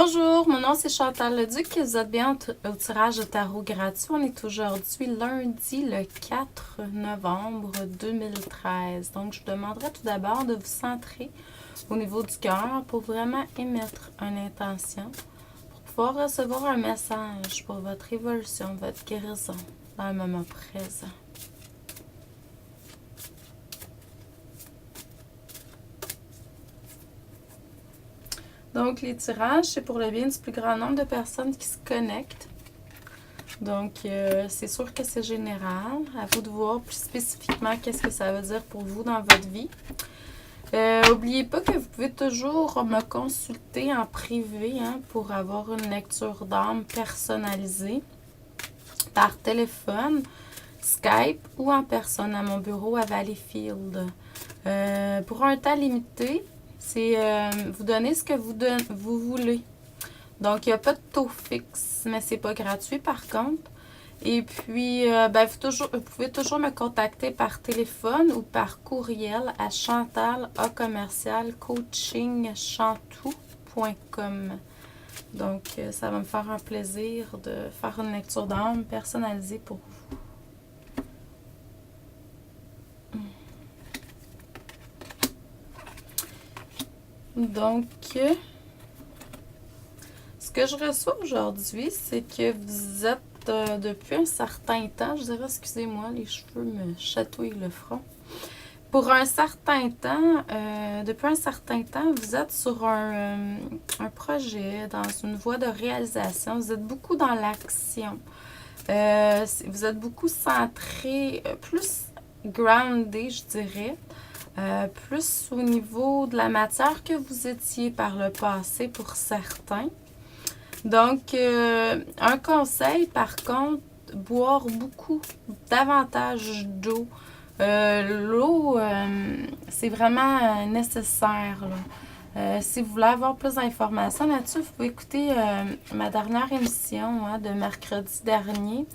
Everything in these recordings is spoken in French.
Bonjour, mon nom c'est Chantal Leduc. Vous êtes bien au tirage de tarot gratuit. On est aujourd'hui lundi le 4 novembre 2013. Donc, je vous demanderai tout d'abord de vous centrer au niveau du cœur pour vraiment émettre une intention pour pouvoir recevoir un message pour votre évolution, votre guérison dans le moment présent. Donc, les tirages, c'est pour le bien du plus grand nombre de personnes qui se connectent. Donc, c'est sûr que c'est général. À vous de voir plus spécifiquement qu'est-ce que ça veut dire pour vous dans votre vie. N'oubliez pas que vous pouvez toujours me consulter en privé pour avoir une lecture d'âme personnalisée par téléphone, Skype ou en personne à mon bureau à Valleyfield. Pour un temps limité, c'est vous donner ce que vous voulez. Donc, il n'y a pas de taux fixe, mais c'est pas gratuit par contre. Et puis, vous pouvez toujours me contacter par téléphone ou par courriel à chantal@coachingchantou.com. Donc, ça va me faire un plaisir de faire une lecture d'âme personnalisée pour vous. Donc, ce que je reçois aujourd'hui, c'est que vous êtes depuis un certain temps, je dirais, excusez-moi, les cheveux me chatouillent le front. Pour un certain temps, depuis un certain temps, vous êtes sur un projet, dans une voie de réalisation. Vous êtes beaucoup dans l'action. Vous êtes beaucoup centré, plus groundé, je dirais. Plus au niveau de la matière que vous étiez par le passé pour certains. Donc, un conseil, par contre, boire beaucoup, davantage d'eau. L'eau, c'est vraiment nécessaire. Si vous voulez avoir plus d'informations là-dessus, vous pouvez écouter ma dernière émission de mercredi dernier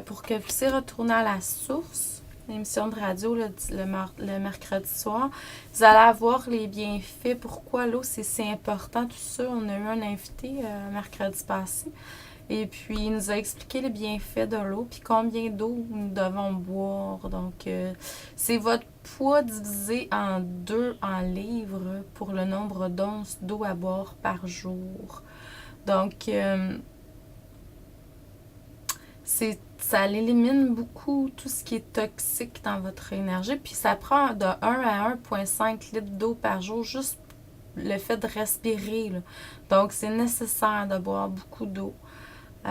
pour que vous puissiez retourner à la source. L'émission de radio le mercredi soir. Vous allez avoir les bienfaits, pourquoi l'eau c'est si important, tout ça. On a eu un invité mercredi passé et puis il nous a expliqué les bienfaits de l'eau puis combien d'eau nous devons boire. Donc, c'est votre poids divisé en 2 en livres pour le nombre d'onces d'eau à boire par jour. Donc, ça élimine beaucoup tout ce qui est toxique dans votre énergie. Puis ça prend de 1 à 1,5 litres d'eau par jour, juste le fait de respirer. Là. Donc, c'est nécessaire de boire beaucoup d'eau. Vous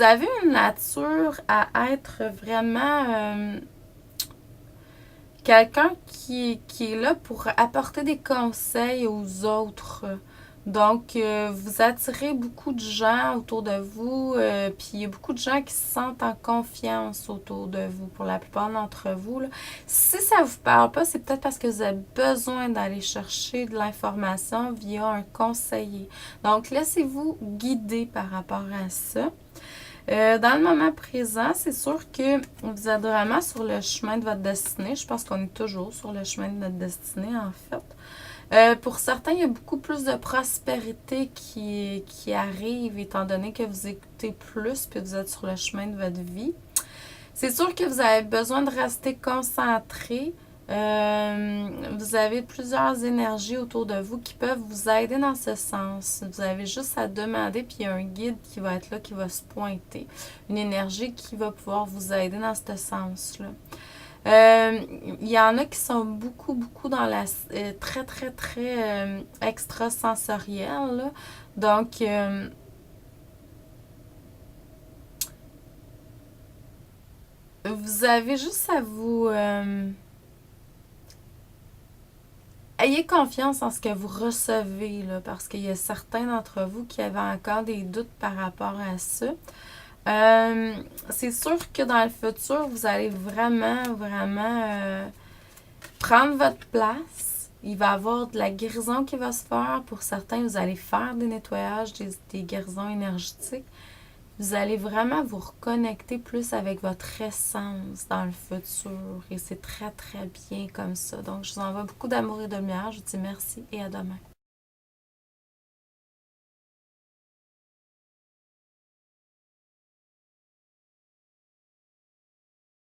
avez une nature à être vraiment quelqu'un qui est là pour apporter des conseils aux autres. Donc, vous attirez beaucoup de gens autour de vous, puis il y a beaucoup de gens qui se sentent en confiance autour de vous, pour la plupart d'entre vous. Là. Si ça ne vous parle pas, c'est peut-être parce que vous avez besoin d'aller chercher de l'information via un conseiller. Donc, laissez-vous guider par rapport à ça. Dans le moment présent, c'est sûr que vous êtes vraiment sur le chemin de votre destinée. Je pense qu'on est toujours sur le chemin de notre destinée, en fait. Pour certains, il y a beaucoup plus de prospérité qui arrive, étant donné que vous écoutez plus puis vous êtes sur le chemin de votre vie. C'est sûr que vous avez besoin de rester concentré. Vous avez plusieurs énergies autour de vous qui peuvent vous aider dans ce sens. Vous avez juste à demander, puis il y a un guide qui va être là, qui va se pointer. Une énergie qui va pouvoir vous aider dans ce sens-là. Il y en a qui sont beaucoup dans la très extrasensorielle. Là. Donc, vous avez juste à vous... ayez confiance en ce que vous recevez, là, parce qu'il y a certains d'entre vous qui avaient encore des doutes par rapport à ça. C'est sûr que dans le futur, vous allez vraiment prendre votre place. Il va y avoir de la guérison qui va se faire. Pour certains, vous allez faire des nettoyages, des guérisons énergétiques. Vous allez vraiment vous reconnecter plus avec votre essence dans le futur. Et c'est très bien comme ça. Donc, je vous envoie beaucoup d'amour et de lumière. Je vous dis merci et à demain.